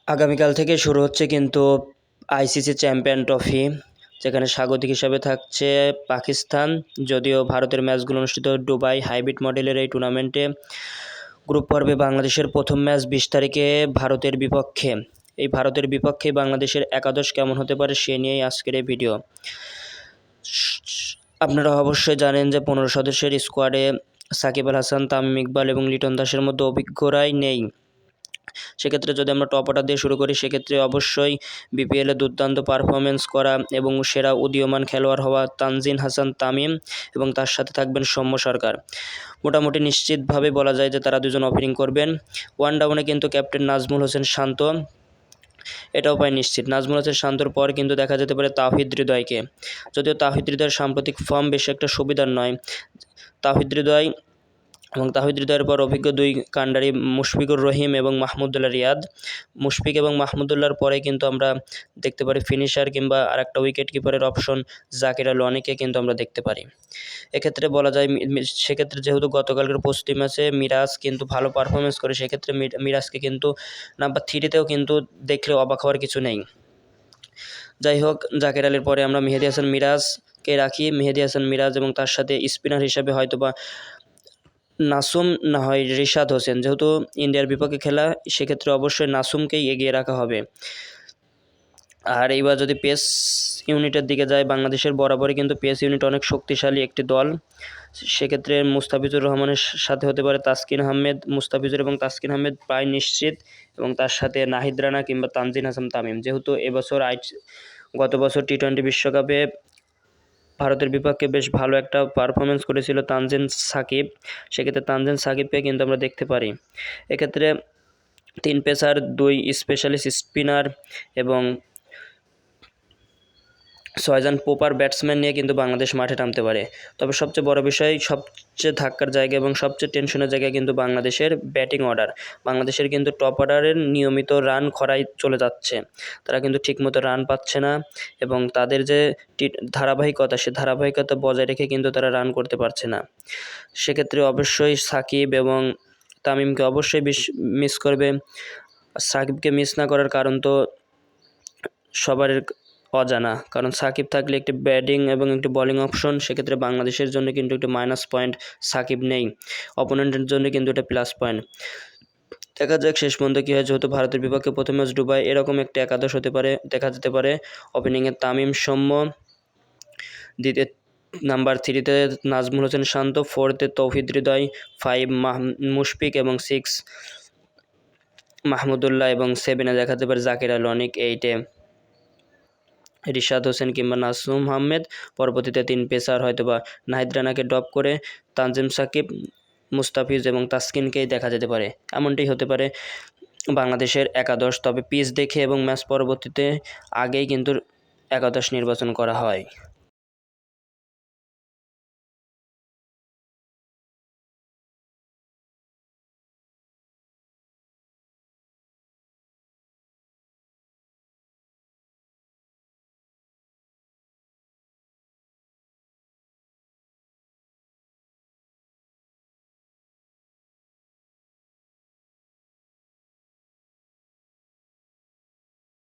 আগামীকাল থেকে শুরু হচ্ছে কিন্তু আইসিসি চ্যাম্পিয়ন ট্রফি, যেখানে স্বাগতিক হিসাবে থাকছে পাকিস্তান। যদিও ভারতের ম্যাচগুলো অনুষ্ঠিত দুবাই হাইব্রিড মডেলের এই টুর্নামেন্টে গ্রুপ পর্বে বাংলাদেশের প্রথম ম্যাচ 20 তারিখে ভারতের বিপক্ষে। এই ভারতের বিপক্ষে বাংলাদেশের একাদশ কেমন হতে পারে সে নিয়েই আজকের এই ভিডিও। আপনারা অবশ্যই জানেন যে 15 সদস্যের স্কোয়াডে সাকিব আল হাসান, তামিম ইকবাল এবং লিটন দাসের মধ্যে অভিজ্ঞরাই নেই। সেক্ষেত্রে যদি আমরা টপ অর্ডার দিয়ে শুরু করি, সেক্ষেত্রে অবশ্যই বিপিএলে দুর্দান্ত পারফরমেন্স করা এবং সেরা উদীয়মান খেলোয়াড় হওয়া তানজিন হাসান তামিম এবং তার সাথে থাকবেন সৌম্য সরকার। মোটামুটি নিশ্চিতভাবে বলা যায় যে তারা দুজন ওপেনিং করবেন। ওয়ান ডাউনে কিন্তু ক্যাপ্টেন নাজমুল হোসেন শান্ত, এটাও প্রায় নিশ্চিত। নাজমুল হোসেন শান্তর পর কিন্তু দেখা যেতে পারে তাওহিদ হৃদয়কে, যদিও তাওহিদ হৃদয়ের সাম্প্রতিক ফর্ম বেশি একটা সুবিধার নয়। তাওহিদ হৃদয়ের পর অভিজ্ঞ দুই কান্ডারি মুশফিকুর রহিম এবং মাহমুদুল্লাহ রিয়াদ। মুশফিক এবং মাহমুদুল্লাহর পরে কিন্তু আমরা দেখতে পারি ফিনিশার কিংবা আরেকটা উইকেট কিপারের অপশন জাকির আল অনেকে কিন্তু আমরা দেখতে পারি। এক্ষেত্রে বলা যায় সেক্ষেত্রে যেহেতু গতকালকের প্রস্তুতি ম্যাচে মিরাজ কিন্তু ভালো পারফরমেন্স করে, সেক্ষেত্রে মিরাজকে কিন্তু নাম্বার 3-তেও কিন্তু দেখলে অবাক হওয়ার কিছু নেই। যাই হোক, জাকির আলীর পরে আমরা মেহেদী হাসান মিরাজকে রাখি। মেহেদী হাসান মিরাজ এবং তার সাথে স্পিনার হিসাবে হয়তোবা নাসুম না হয় রিশাদ হোসেন। যেহেতু ইন্ডিয়ার বিপক্ষে খেলা, সেক্ষেত্রে অবশ্যই নাসুমকেই এগিয়ে রাখা হবে। আর এইবার যদি পেস ইউনিটের দিকে যায়, বাংলাদেশের বরাবরই কিন্তু পেস ইউনিট অনেক শক্তিশালী একটি দল। সেক্ষেত্রে মুস্তাফিজুর রহমানের সাথে হতে পারে তাসকিন আহমেদ। মুস্তাফিজুর এবং তাসকিন আহমেদ প্রায় নিশ্চিত, এবং তার সাথে নাহিদ রানা কিংবা তানজিন হাসান তামিম। যেহেতু গত বছর টি-20 বিশ্বকাপে ভারতের বিপক্ষে বেশ ভালো একটা পারফরমেন্স করেছিল তানজিন সাকিব, সেক্ষেত্রে তানজিন সাকিবকে কিন্তু আমরা দেখতে পারি। এক্ষেত্রে 3 পেসার, 2 স্পেশালিস্ট স্পিনার এবং 6 জন প্রপার ব্যাটসম্যান নিয়ে কিন্তু বাংলাদেশ মাঠে নামতে পারে। তবে সবচেয়ে বড় বিষয়, সবচেয়ে ধাক্কার জায়গা এবং সবচেয়ে টেনশনের জায়গা কিন্তু বাংলাদেশের ব্যাটিং অর্ডার। বাংলাদেশের কিন্তু টপ অর্ডারের নিয়মিত রান খরায় চলে যাচ্ছে, তারা কিন্তু ঠিকমতো রান পাচ্ছে না, এবং তাদের যে ধারাবাহিকতা, সে ধারাবাহিকতা বজায় রেখে কিন্তু তারা রান করতে পারছে না। সেক্ষেত্রে অবশ্যই সাকিব এবং তামিমকে অবশ্যই মিস করবে। সাকিবকে মিস না করার কারণ তো সবার অজানা, কারণ সাকিব থাকলে একটি ব্যাটিং এবং একটি বোলিং অপশন, সেক্ষেত্রে বাংলাদেশের জন্য কিন্তু একটি মাইনাস পয়েন্ট। সাকিব নেই, অপোনেন্টের জন্য কিন্তু এটা প্লাস পয়েন্ট। দেখা যাক শেষ পর্যন্ত কী হয়। যেহেতু ভারতের বিপক্ষে প্রথম ম্যাচ দুবাই, এরকম একটা একাদশ হতে পারে, দেখা যেতে পারে। ওপেনিংয়ে তামিম, সৌম্য, দ্বিতীয় নাম্বার 3-তে নাজমুল হোসেন শান্ত, 4-তে তাওহিদ হৃদয়, 5 মুশফিক এবং 6 মাহমুদুল্লাহ, এবং 7-এ দেখা যেতে পারে জাকির আল অনিক, 8-এ রিশাদ হোসেন কিংবা নাসুম আহমেদ। পরবর্তীতে 3 পেসার হয়তোবা নাহিদ রানাকে ড্রপ করে তানজিম সাকিব, মুস্তাফিজ এবং তাসকিনকেই দেখা যেতে পারে। এমনটাই হতে পারে বাংলাদেশের একাদশ। তবে পিচ দেখে এবং ম্যাচ পরবর্তীতে আগেই কিন্তু একাদশ নির্বাচন করা হয়।